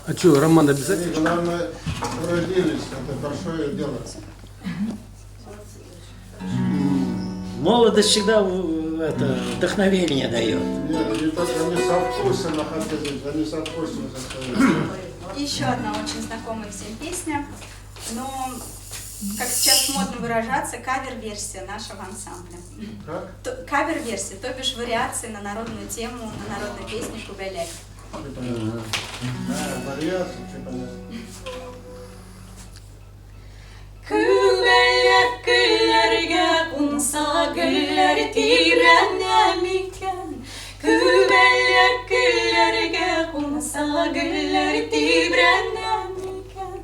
А что, роман обязательно? Главное, родились, это большое дело. Молодость всегда вдохновение дает. Нет, они со вкусом находились, они со вкусом заставили. Еще одна очень знакомая всем песня, но, как сейчас модно выражаться, кавер-версия нашего ансамбля. Как? Кавер-версия, то бишь вариации на народную тему, на народную песню «Кубелек». Вариации, все понятно. Kübelek güllerge kunsa güller tirenemiken Kübelek güllerge kunsa güller tirenemiken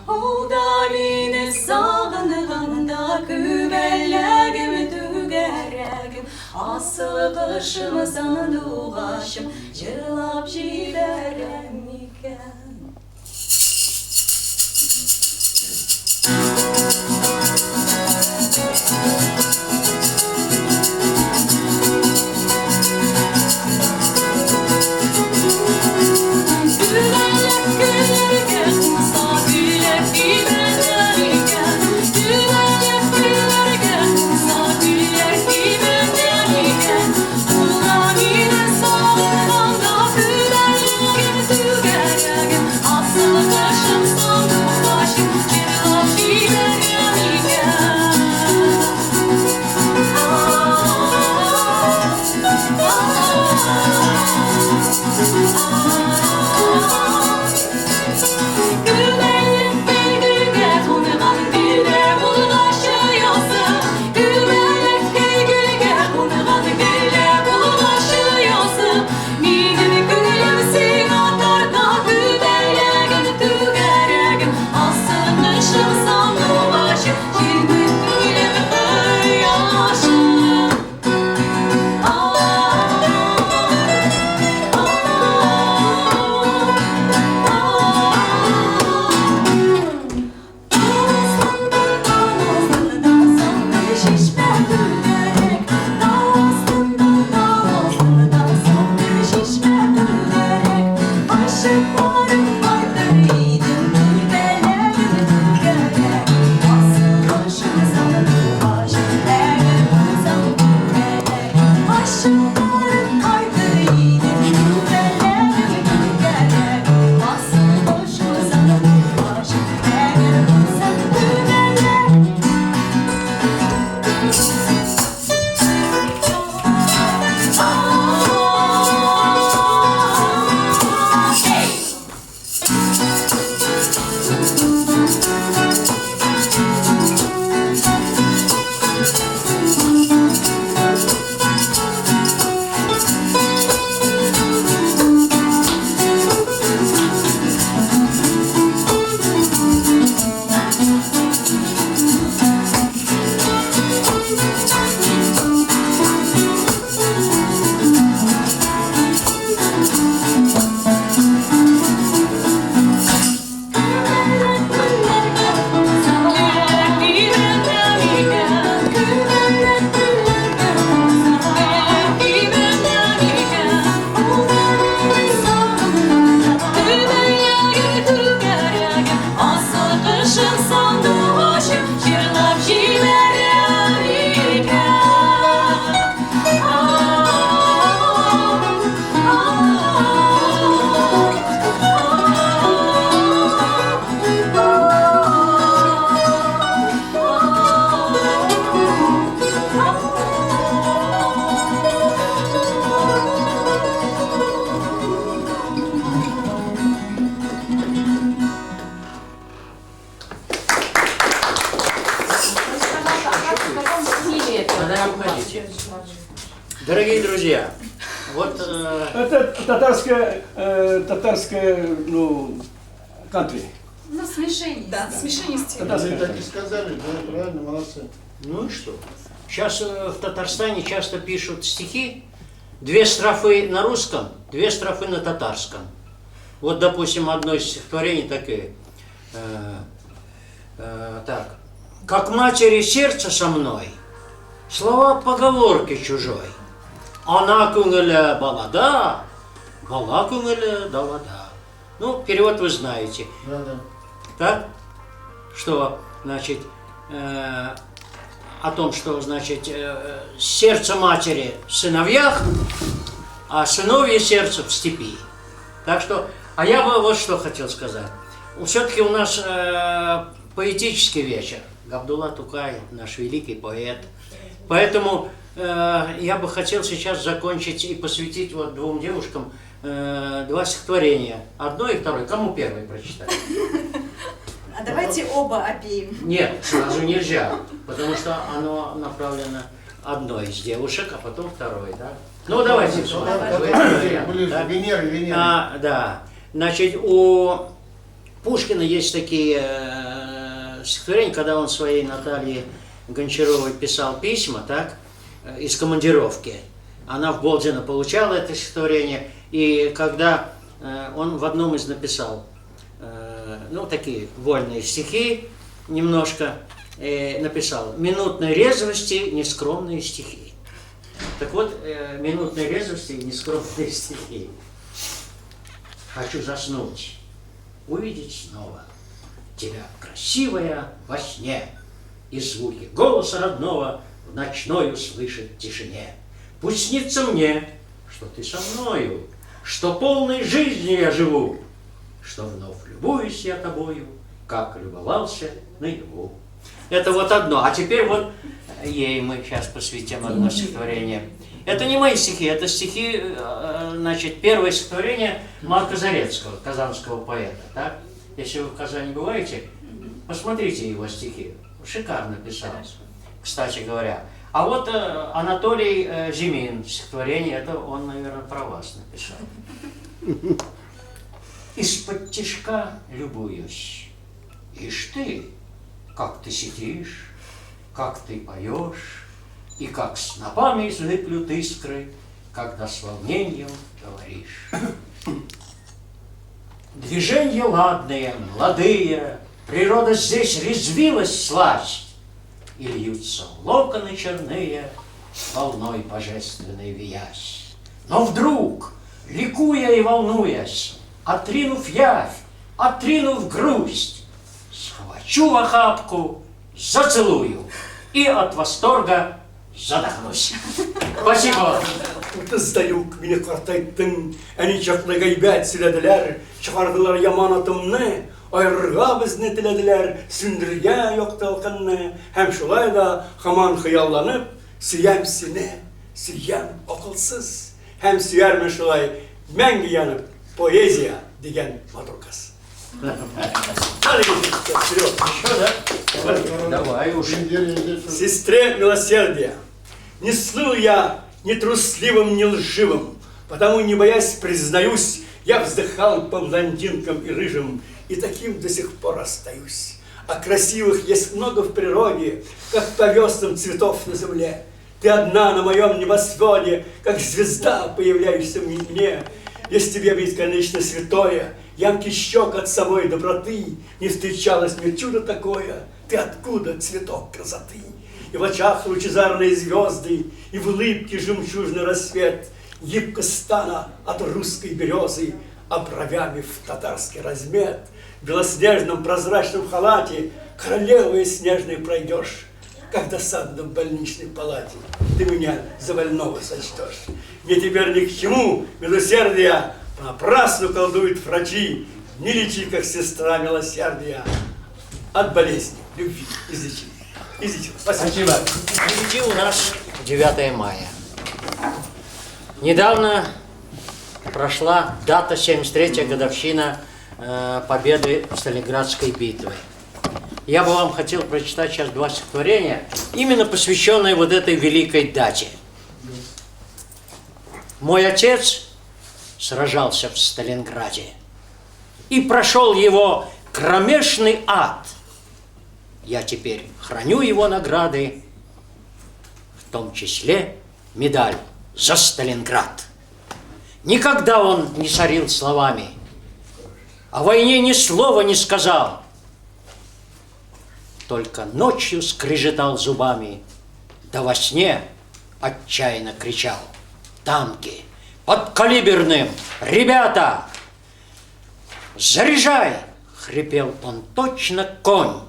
O daline sağınğanda kübellegim tügeregim Asıl kışımızdan doğaşım Cırlap jiberemiken Дорогие друзья, вот... Это татарская, ну, кантри. Ну, смешение. Да, смешение стиля. Они так и сказали, да, правильно, молодцы. Ну и что? Сейчас в Татарстане часто пишут стихи, 2 строфы на русском, 2 строфы на татарском. Вот, допустим, одно из стихотворений такое. Так. «Как матери сердце со мной, слова поговорки чужой. Ана күңеле балада, бала күңеле далада. Ну, перевод вы знаете. Да, да. Так? Что, значит, о том, что, значит, сердце матери в сыновьях, а сыновье сердце в степи. Так что, а я бы вот что хотел сказать. Все-таки у нас поэтический вечер. Габдулла Тукай, наш великий поэт. Поэтому я бы хотел сейчас закончить и посвятить вот двум девушкам два стихотворения. Одно и второе. Кому первый прочитать? А давайте оба опеем. Нет, сразу нельзя, потому что оно направлено одной из девушек, а потом второй, да? Ну, давайте. Были Да? Венеры. Да. Значит, у Пушкина есть такие стихотворения, когда он своей Наталье Гончаровой писал письма, так, из командировки. Она в Болдино получала это стихотворение, и когда он в одном из написал, ну, такие вольные стихи, немножко написал «Минутной резвости нескромные стихи». Так вот, минутной резвости нескромные стихи. Хочу заснуть, увидеть снова тебя, красивая, во сне, и звуки голоса родного в ночной услышать тишине. Пусть снится мне, что ты со мною, что полной жизнью я живу, что вновь любуюсь я тобою, как любовался наяву. Это вот одно. А теперь вот ей мы сейчас посвятим одно стихотворение. Это не мои стихи, это стихи, значит, первое стихотворение Марка Зарецкого, казанского поэта. Так? Если вы в Казани бываете, посмотрите его стихи. Шикарно писал, кстати говоря. А вот Анатолий Зимин, стихотворение, это он, наверное, про вас написал. Из-под тишка любуюсь. Ишь ты, как ты сидишь, как ты поешь, и как снопами излыплют искры, когда с волнением говоришь. Движения ладные, молодые, природа здесь резвилась сласть, и льются локоны черные, волной божественной виясь. Но вдруг, ликуя и волнуясь, отринув явь, отринув грусть, схвачу в охапку, зацелую и от восторга задохнусь. Спасибо. Тыздаюк мине картайттың, әни чаклы гайбәт сөйләделәр, чыгардылар яман атымны, айырырга безне теләделәр, сүндергә якталкынны, һәм шулай да һаман хыялланып, сөям сине, сөям акылсыз, һәм сөярмен шулай мәңге янып поэзия дигән матур кыз. Давай уж. Сестре милосердия, не слыл я ни трусливым, ни лживым, потому, не боясь, признаюсь, я вздыхал по блондинкам и рыжим, и таким до сих пор остаюсь. А красивых есть много в природе, как по веснам цветов на земле. Ты одна на моем небосводе, как звезда, появляешься в мне. Если тебе бесконечно святое, ямки щек от самой доброты, не встречалось мне чудо такое, ты откуда, цветок красоты? И в очах лучезарные звезды, и в улыбке жемчужный рассвет, гибко стана от русской березы, а бровями в татарский размет, в белоснежном прозрачном халате королевой снежной пройдешь, как досадно в больничной палате ты меня за больного сочтешь. Мне теперь ни к чему милосердия, понапрасну колдуют врачи, не лечи, как сестра милосердия, от болезни, любви излечи. Излечи. Спасибо. Впереди у нас 9 мая. Недавно прошла дата 73-я годовщина победы в Сталинградской битве. Я бы вам хотел прочитать сейчас два стихотворения, именно посвященные вот этой великой дате. Мой отец сражался в Сталинграде и прошел его кромешный ад. Я теперь храню его награды, в том числе медаль за Сталинград. Никогда он не сорил словами, о войне ни слова не сказал, только ночью скрежетал зубами, да во сне отчаянно кричал: танки, подкалиберным, ребята! «Заряжай!» — хрипел он, точно конь.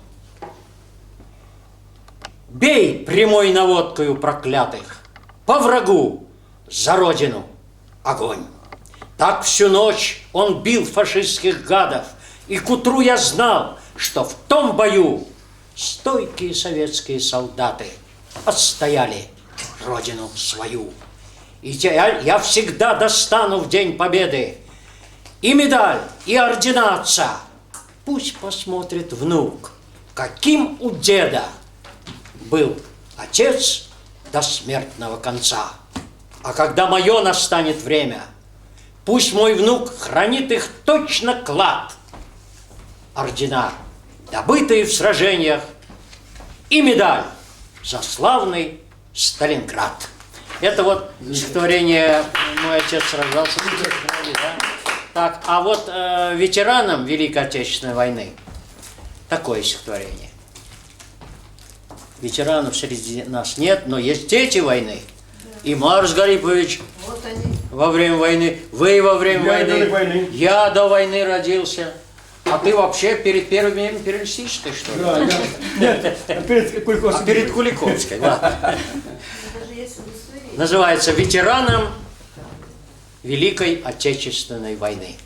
«Бей прямой наводкою проклятых! По врагу! За родину! Огонь!» Так всю ночь он бил фашистских гадов, и к утру я знал, что в том бою стойкие советские солдаты отстояли родину свою. И я всегда достану в День Победы и медаль, и ордена отца. Пусть посмотрит внук, каким у деда был отец до смертного конца. А когда мое настанет время, пусть мой внук хранит их точно клад. Ордена, добытые в сражениях, и медаль за славный Сталинград. Это вот стихотворение «Мой отец сражался». Да? Так, а вот ветеранам Великой Отечественной войны такое стихотворение. Ветеранов среди нас нет, но есть дети войны. И Марс Гарипович во время войны, вы во время войны, я до войны родился. А ты вообще перед первыми империалистической, что ли? Да, да. Нет, перед Куликовской. А перед Куликовской, ладно. Называется «Ветеранам Великой Отечественной войны».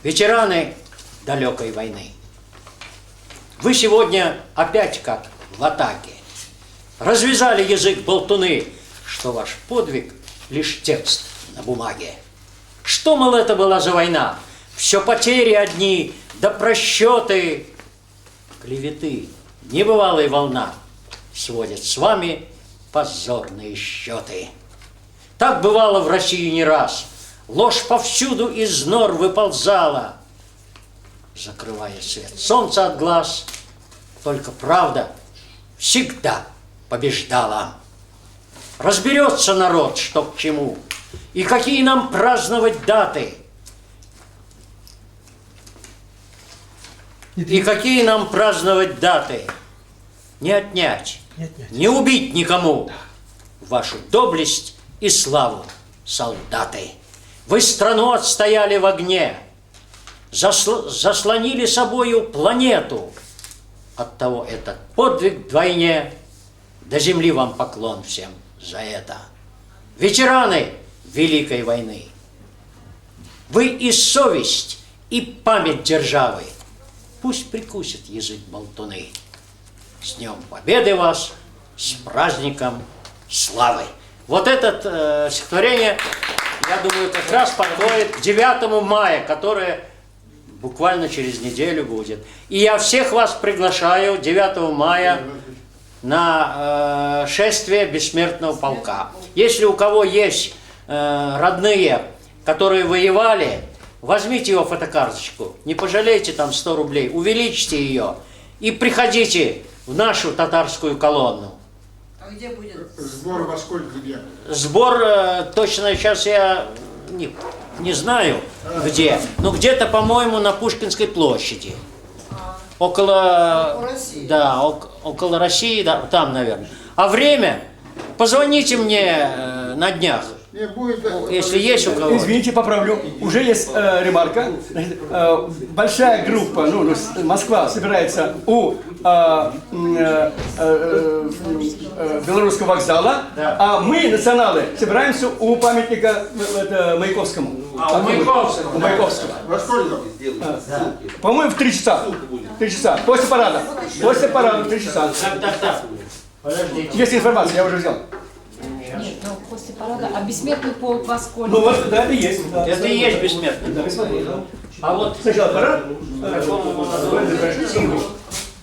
Ветераны далекой войны, вы сегодня опять как в атаке. Развязали язык болтуны, что ваш подвиг лишь текст на бумаге. Что, мол, это была за война? Все потери одни, да просчеты, клеветы, небывалая волна сводят с вами позорные счеты. Так бывало в России не раз. Ложь повсюду из нор выползала, закрывая свет солнца от глаз. Только правда всегда побеждала. Разберется народ, что к чему, и какие нам праздновать даты, и какие нам праздновать даты. Не отнять, не убить никому вашу доблесть и славу, солдаты. Вы страну отстояли в огне, заслонили собою планету. Оттого этот подвиг вдвойне. До земли вам поклон всем за это. Ветераны Великой войны, вы и совесть, и память державы. Пусть прикусит язык болтуны. С Днем Победы вас, с праздником славы. Вот это стихотворение, я думаю, как раз подходит к 9 мая, которое буквально через неделю будет. И я всех вас приглашаю 9 мая на шествие Бессмертного полка. Если у кого есть родные, которые воевали, возьмите его фотокарточку, не пожалейте там 100 рублей, увеличьте ее и приходите в нашу татарскую колонну. А где будет? Сбор во сколько где? Сбор точно сейчас я не знаю где, но где-то, по-моему, на Пушкинской площади. Около России. Да, около России, да, там, наверное. А время? Позвоните мне на днях, Не будет. если есть у кого. Извините, поправлю. Уже есть ремарка. Значит, большая группа, Москва собирается у Белорусского вокзала, Да. а мы, националы, собираемся у памятника Маяковскому. А, у Маяковского. У Маяковского. Во сколько? По-моему, в 3 часа. 3 часа. После парада. После парада в 3 часа. Так. Подождите. Есть информация, я уже взял. Нет, ну после парада. А бессмертный полк во сколько? Ну вот, да, это есть. Да. Это и есть бессмертный. Да, вы смотрите, да. А вот Сначала парад,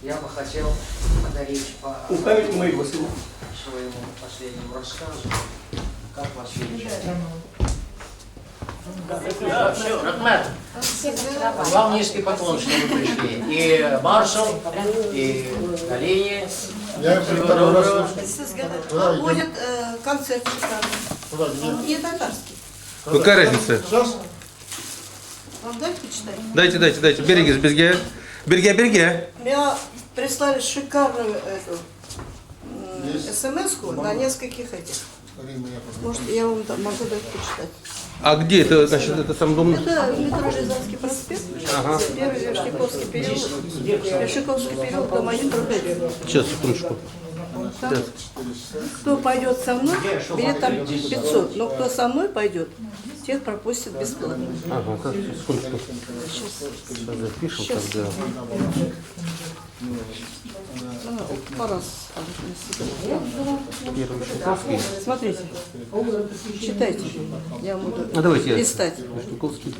я бы хотел подарить по у памятника Маяковскому. своему последнему рассказу, как вас видели. Да, все, Рахмет, вам низкий поклон, что вы пришли. И Марсу, и Галине. Я второй раз слушаю. Будет концерт шикарный. Не татарский. Какая разница? Сейчас? Вам дать почитать? Дайте. Берегись, безге. Береге. Мне прислали шикарную эту смс-ку на нескольких этих. Скорее меня, пожалуйста. Может, я вам могу дать почитать. А где это, значит, это сам дом? Это метро Рязанский проспект, Ага. первый Вершниковский переулок, Вершниковский переулок, дом 1, дробь 1. Сейчас, секундочку. Там, кто пойдет со мной, билет там 500, но кто со мной пойдет, тех пропустят бесплатно. Ага, так, секундочку. Сейчас запишем тогда. Парас. Первый Вишняковский. Смотрите, читайте. Я буду А давайте я. листать. Вишняковский.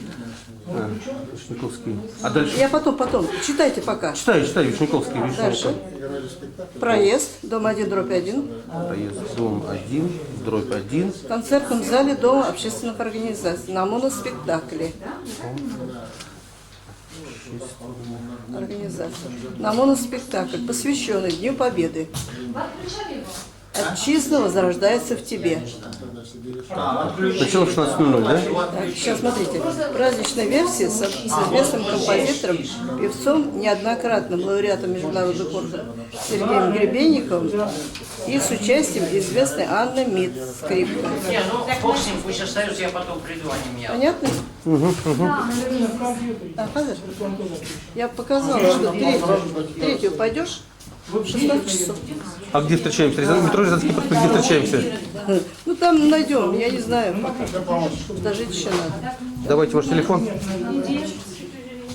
А, Вишняковский. А дальше? Я потом. Читайте пока. Читай, Вишняковский. Дальше. Проезд, дом 1, дробь 1. Проезд, дом 1, дробь 1. В концертном зале Дома общественных организаций на моноспектакле. Организация. На моноспектакль, посвященный Дню Победы. Отчизна возрождается в тебе. Начало в 16:00, да? Так, сейчас смотрите. Праздничная версия с известным композитором, певцом, неоднократным лауреатом международных конкурсов Сергеем Гребенниковым и с участием известной Анны Мид, скрипка. Не, ну бог с ним, пусть остается, я потом приду, они меня. Понятно? А, Хазар, я показала, что третью пойдешь в 16 часов. А где встречаемся? Метро Рязанский проспект, где встречаемся? Ну там найдем, я не знаю. Дожить еще надо. Давайте ваш телефон.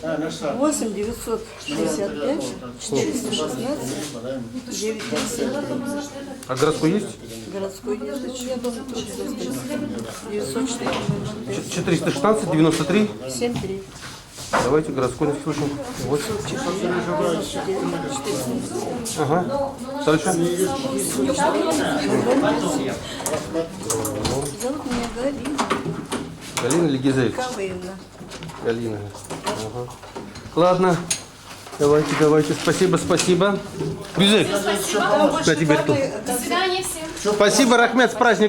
8 965 416 957. А городской есть? Городской есть, я должен 904 416 93. 73. Давайте городской не слышим. 8. Ага. Дальше. Зовут меня Галина Галина или Гизель? Кавыевна. Галина. Ага. Ладно. Давайте. Спасибо. Гюзель. На тебе. До свидания всем. Спасибо, Рахмет, с праздником.